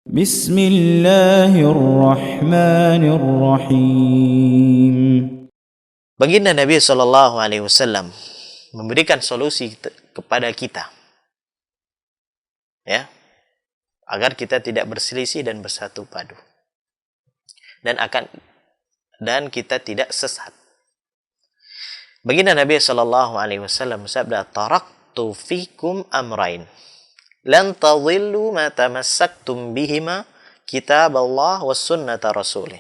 Bismillahirrahmanirrahim. Baginda Nabi Shallallahu Alaihi Wasallam memberikan solusi kepada kita, ya, agar kita tidak berselisih dan bersatu padu, dan kita tidak sesat. Baginda Nabi Shallallahu Alaihi Wasallam bersabda, "Taraktu fikum amrain, lan tadhillu ma tamassaktum bihima, kitab Allah wa sunnata rasulih."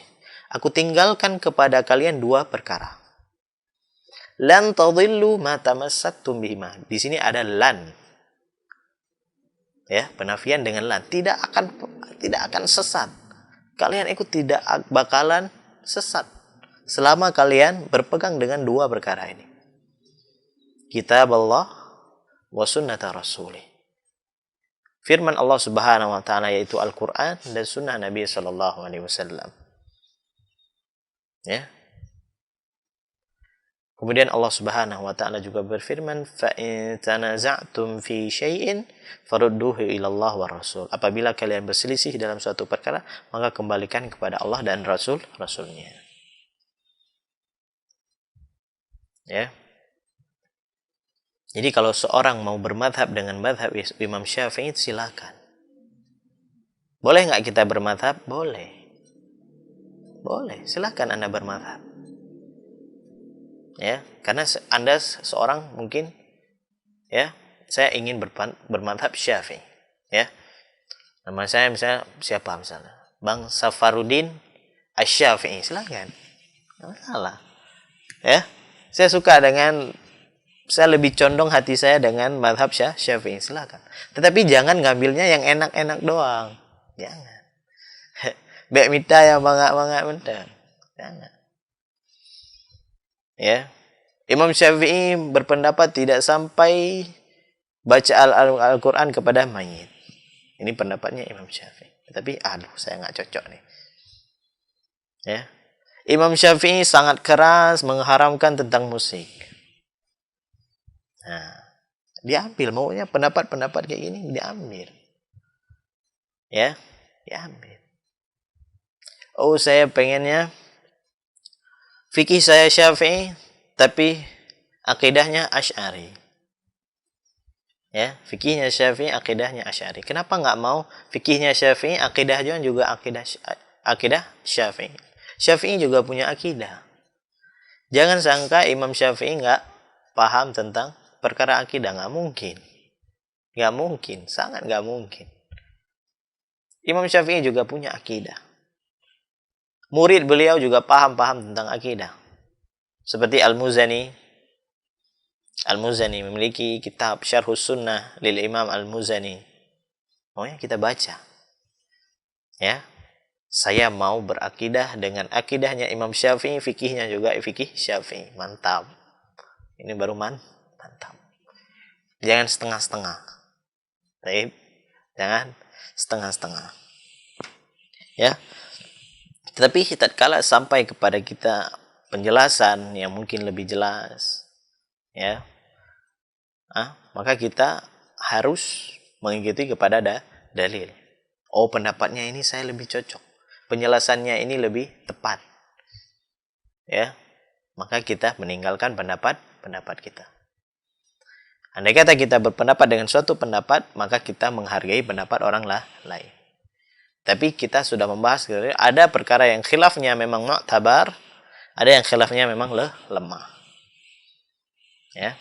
Aku tinggalkan kepada kalian dua perkara. Lan tadhillu ma tamassaktum bihima. Di sini ada lan. Ya, penafian dengan lan. Tidak akan sesat. Kalian ikut tidak bakalan sesat selama kalian berpegang dengan dua perkara ini. Kitab Allah wa sunnata rasulih. Firman Allah Subhanahu wa taala, yaitu Al-Qur'an dan sunnah Nabi sallallahu alaihi wasallam. Ya. Kemudian Allah Subhanahu wa taala juga berfirman, "Fa in tanaza'tum fi syai'in farudduhu ila Allah wa Rasul." Apabila kalian berselisih dalam suatu perkara, maka kembalikan kepada Allah dan Rasulnya. Ya. Jadi kalau seorang mau bermadhab dengan madhab Imam Syafi'i, silakan. Boleh nggak kita bermadhab? Boleh. Boleh, silakan Anda bermadhab. Ya, karena Anda seorang mungkin, ya, saya ingin bermadhab Syafi'i. Ya, nama saya misalnya siapa misalnya? Bang Safarudin Asy-Syafi'i, silakan. Nggak masalah. Ya, saya lebih condong hati saya dengan madhab Syafi'i, silakan. Tetapi jangan ngambilnya yang enak-enak doang. Jangan. Bek mita yang bangga-bangga mentang. Jangan. Ya. Imam Syafi'i berpendapat tidak sampai baca Al-Quran kepada mayit. Ini pendapatnya Imam Syafi'i. Tapi saya nggak cocok nih. Ya. Imam Syafi'i sangat keras mengharamkan tentang musik. Nah, diambil, maunya pendapat-pendapat kayak gini diambil. Ya, diambil. Oh, saya pengennya fikih saya Syafi'i tapi akidahnya Asy'ari. Ya, fikihnya Syafi'i, akidahnya Asy'ari. Kenapa nggak mau fikihnya Syafi'i, akidahnya juga akidah Syafi'i? Syafi'i juga punya akidah. Jangan sangka Imam Syafi'i nggak paham tentang perkara akidah, nggak mungkin. Nggak mungkin, sangat nggak mungkin. Imam Syafi'i juga punya akidah. Murid beliau juga paham tentang akidah. Seperti Al-Muzani memiliki kitab Syarhus Sunnah lil Imam Al-Muzani. Maunya kita baca. Ya. Saya mau berakidah dengan akidahnya Imam Syafi'i, fikihnya juga fikih Syafi'i. Mantap. Ini baru mantap. Jangan setengah-setengah. Baik. Jangan setengah-setengah. Ya. Tetapi tatkala sampai kepada kita penjelasan yang mungkin lebih jelas, ya, maka kita harus mengikuti kepada dalil. Oh, pendapatnya ini saya lebih cocok, penjelasannya ini lebih tepat, ya, maka kita meninggalkan pendapat kita. Andai kata kita berpendapat dengan suatu pendapat, maka kita menghargai pendapat orang lain. Tapi kita sudah membahas, ada perkara yang khilafnya memang mu'tabar, ada yang khilafnya memang lemah. Ya.